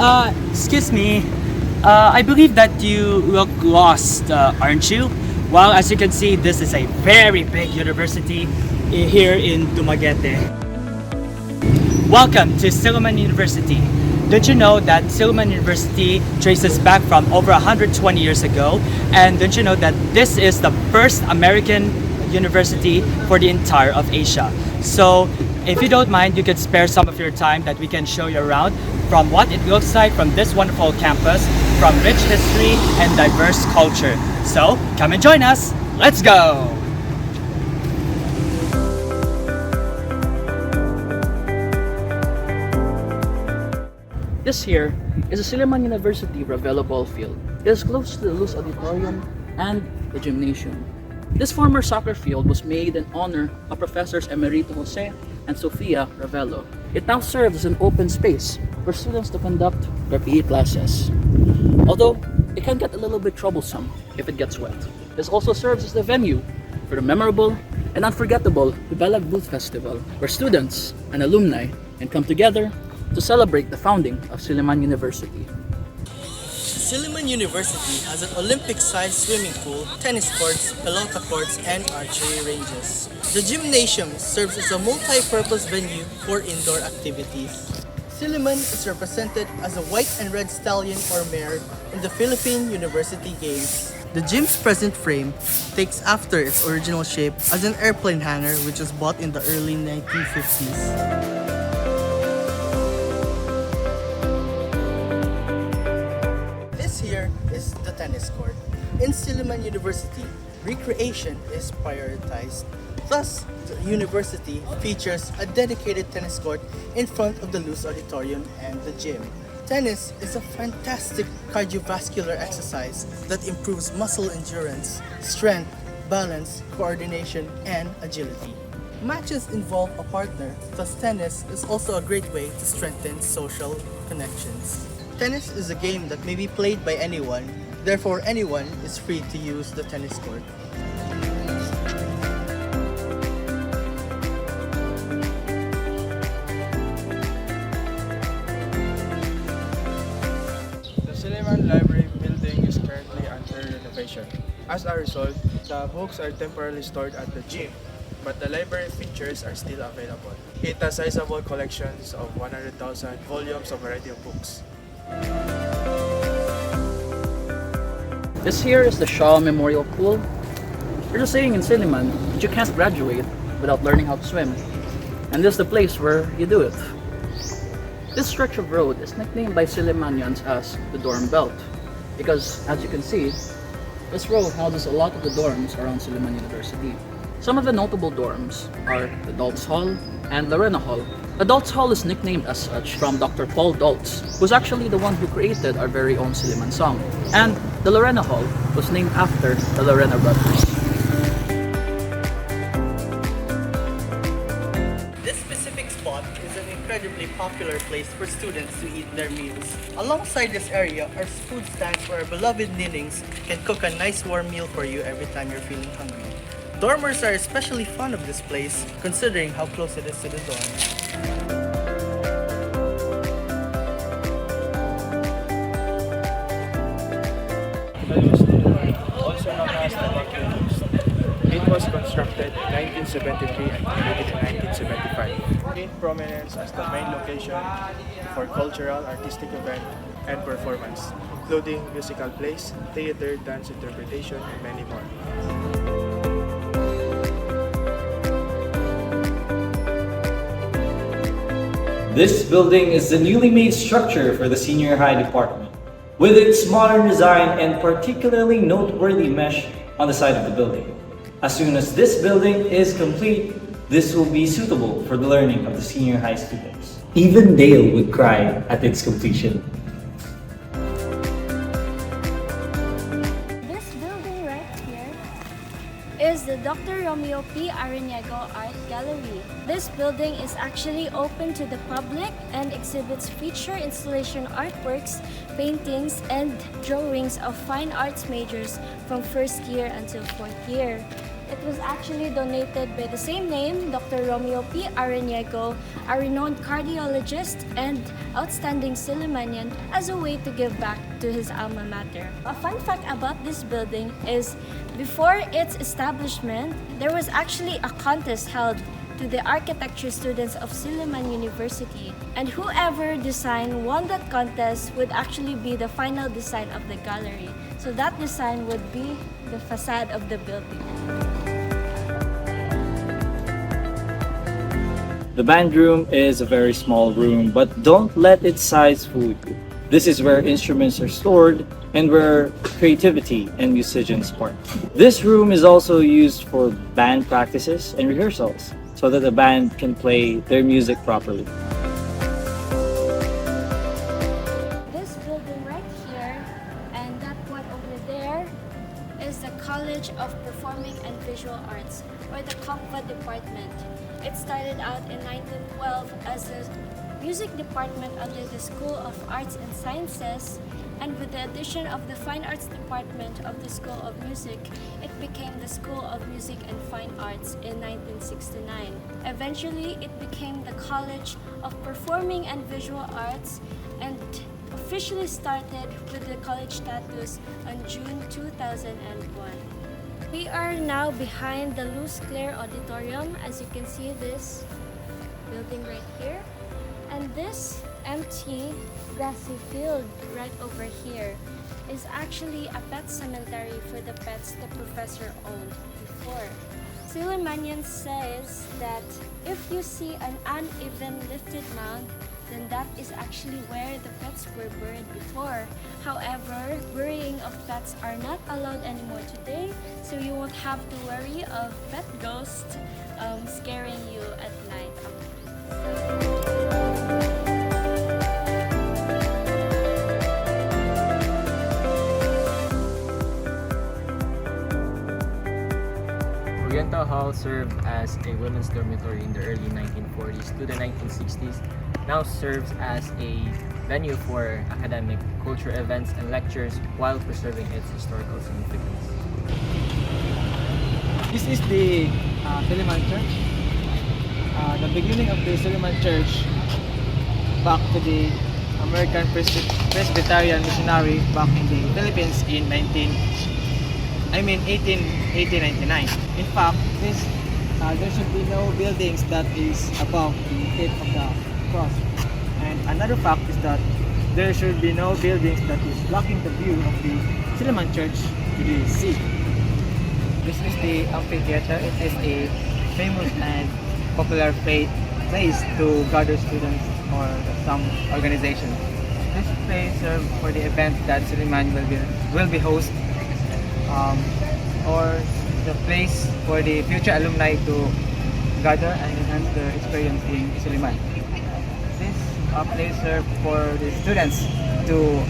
Excuse me. I believe that you look lost, aren't you? Well, as you can see, this is a very big university here in Dumaguete. Welcome to Silliman University. Did you know that Silliman University traces back from over 120 years ago? And did you know that this is the first American university for the entire of Asia? So, if you don't mind, you could spare some of your time that we can show you around from what it looks like from this wonderful campus, from rich history and diverse culture. So, come and join us. Let's go! This here is the Silliman University Ravello Ball Field. It is close to the Luz Auditorium and the gymnasium. This former soccer field was made in honor of Professors Emerito Jose and Sofia Ravello. It now serves as an open space for students to conduct their PE classes. Although it can get a little bit troublesome if it gets wet. This also serves as the venue for the memorable and unforgettable Ibalag Booth Festival, where students and alumni can come together to celebrate the founding of Silliman University. Silliman University has an Olympic-sized swimming pool, tennis courts, pelota courts, and archery ranges. The gymnasium serves as a multi-purpose venue for indoor activities. Silliman is represented as a white and red stallion or mare in the Philippine University Games. The gym's present frame takes after its original shape as an airplane hangar which was bought in the early 1950s. Here is the tennis court. In Silliman University, recreation is prioritized. Thus, the university features a dedicated tennis court in front of the Luz Auditorium and the gym. Tennis is a fantastic cardiovascular exercise that improves muscle endurance, strength, balance, coordination, and agility. Matches involve a partner, thus tennis is also a great way to strengthen social connections. Tennis is a game that may be played by anyone, therefore anyone is free to use the tennis court. The Silliman Library building is currently under renovation. As a result, the books are temporarily stored at the gym, but the library features are still available. It has sizable collections of 100,000 volumes of a variety of books. This here is the Shaw Memorial Pool. There's a saying in Silliman that you can't graduate without learning how to swim. And this is the place where you do it. This stretch of road is nicknamed by Sillimanians as the Dorm Belt because, as you can see, this road houses a lot of the dorms around Silliman University. Some of the notable dorms are the Adults Hall and Lorena Hall. Adults Hall is nicknamed as such from Dr. Paul Dultz, who's actually the one who created our very own Silliman song. And the Lorena Hall was named after the Lorena brothers. This specific spot is an incredibly popular place for students to eat their meals. Alongside this area are food stands where our beloved Ninings can cook a nice warm meal for you every time you're feeling hungry. Dormers are especially fond of this place, considering how close it is to the dorm. The Luz Auditorium, also known as the Banquet Luz. It was constructed in 1973 and completed in 1975. Gained prominence as the main location for cultural, artistic event, and performance, including musical plays, theater, dance interpretation, and many more. This building is the newly made structure for the senior high department, with its modern design and particularly noteworthy mesh on the side of the building. As soon as this building is complete, this will be suitable for the learning of the senior high students. Even Dale would cry at its completion. This building right here is the Dr. Romeo P. Ariniego Art Gallery. This building is actually open to the public and exhibits feature installation artworks, paintings, and drawings of fine arts majors from first year until fourth year. It was actually donated by the same name, Dr. Romeo P. Ariniego, a renowned cardiologist and outstanding Sillimanian, as a way to give back to his alma mater. A fun fact about this building is, before its establishment, there was actually a contest held to the architecture students of Silliman University, and whoever design won that contest would actually be the final design of the gallery. So that design would be the facade of the building. The band room is a very small room, but don't let its size fool you. This is where instruments are stored and where creativity and musicians spark. This room is also used for band practices and rehearsals, so that the band can play their music properly. This building right here and that one over there is the College of Performing and Visual Arts, or the COPVA department. It started out in 1912 as a music department under the School of Arts and Sciences, and with the addition of the Fine Arts department of the School of Music, it became the School of Music and Fine Arts in 1969. Eventually, it became the College of Performing and Visual Arts and officially started with the college status on June 2001. We are now behind the Luz Claire Auditorium. As you can see, this building right here, and this empty grassy field right over here is actually a pet cemetery for the pets the professor owned before. Sillimanian says that if you see an uneven lifted mound, then that is actually where the pets were buried before. However, burying of pets are not allowed anymore today, so you won't have to worry of pet ghosts scaring you at night. Oriental Hall served as a women's dormitory in the early 1940s to the 1960s, now serves as a venue for academic, cultural events, and lectures while preserving its historical significance. This is the Silliman Church. The beginning of the Silliman Church back to the American Presbyterian missionary back in the Philippines in 1899. In fact, there should be no buildings that is above the tip of the cross. And another fact is that there should be no buildings that is blocking the view of the Silliman Church to the sea. This is the amphitheater. It is a famous and popular place to gather students or some organization. This place serves for the event that Silliman will be host, or the place for the future alumni to gather and enhance their experience in Silliman. This place serves for the students to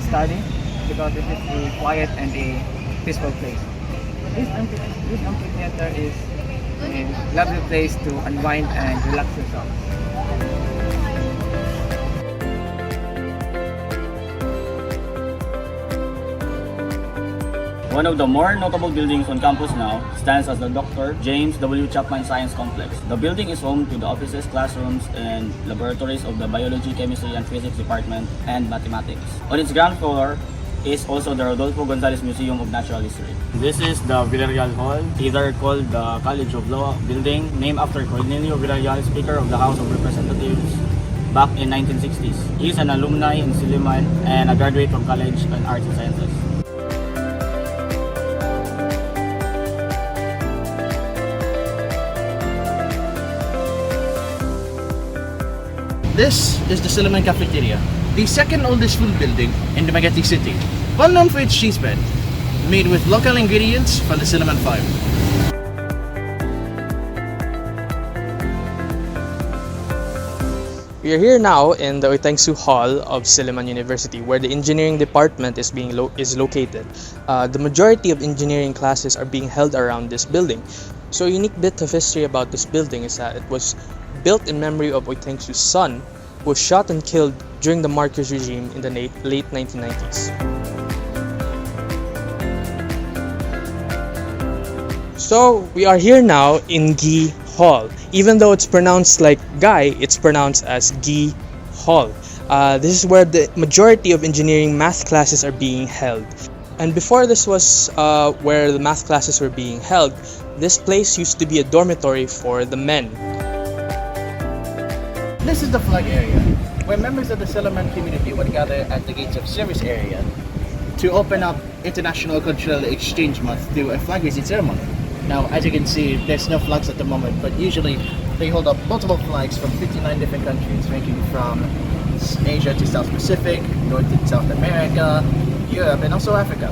study, because this is a quiet and a peaceful place. This amphitheater is a lovely place to unwind and relax yourself. One of the more notable buildings on campus now stands as the Dr. James W. Chapman Science Complex. The building is home to the offices, classrooms, and laboratories of the Biology, Chemistry, and Physics Department and Mathematics. On its ground floor is also the Rodolfo Gonzalez Museum of Natural History. This is the Villarreal Hall, either called the College of Law building, named after Cornelio Villarreal, Speaker of the House of Representatives back in 1960s. He is an alumni in Silliman and a graduate from College in Arts and Sciences. This is the Silliman Cafeteria, the second oldest food building in Dumaguete City, well known for its cheese bread, made with local ingredients from the Silliman Farm. We are here now in the Oitangsu Hall of Silliman University, where the engineering department is located. The majority of engineering classes are being held around this building. So a unique bit of history about this building is that it was built in memory of Oitangsu's son, who was shot and killed during the Marcos regime in the late 1990s. So we are here now in Gee Hall. Even though it's pronounced like Guy, it's pronounced as Gee Hall. This is where the majority of engineering math classes are being held. And before this was where the math classes were being held, this place used to be a dormitory for the men. This is the flag area, where members of the Silliman community would gather at the gates of service area to open up International Cultural Exchange Month through a flag raising ceremony. Now, as you can see, there's no flags at the moment, but usually they hold up multiple flags from 59 different countries, ranging from Asia to South Pacific, North and South America, Europe, and also Africa.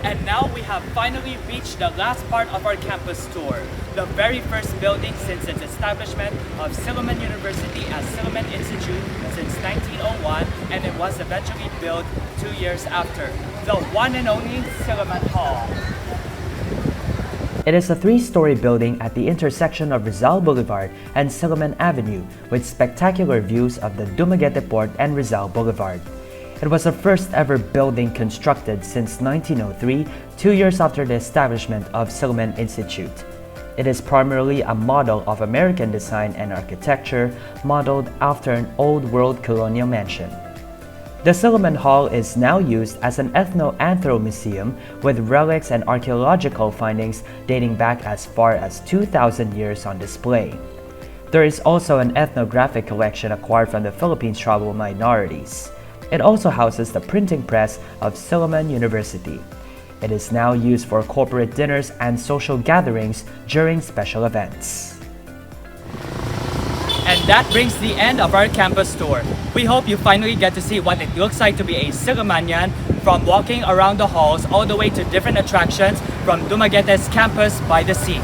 And now we have finally reached the last part of our campus tour, the very first building since its establishment of Silliman University as Silliman Institute since 1901, and it was eventually built 2 years after, the one and only Silliman Hall. It is a three-story building at the intersection of Rizal Boulevard and Silliman Avenue with spectacular views of the Dumaguete Port and Rizal Boulevard. It was the first ever building constructed since 1903, 2 years after the establishment of Silliman Institute. It is primarily a model of American design and architecture modeled after an old world colonial mansion. The Silliman Hall is now used as an ethno-anthro museum with relics and archaeological findings dating back as far as 2,000 years on display. There is also an ethnographic collection acquired from the Philippines tribal minorities. It also houses the printing press of Silliman University. It is now used for corporate dinners and social gatherings during special events. And that brings the end of our campus tour. We hope you finally get to see what it looks like to be a Sillimanian, from walking around the halls all the way to different attractions from Dumaguete's campus by the sea.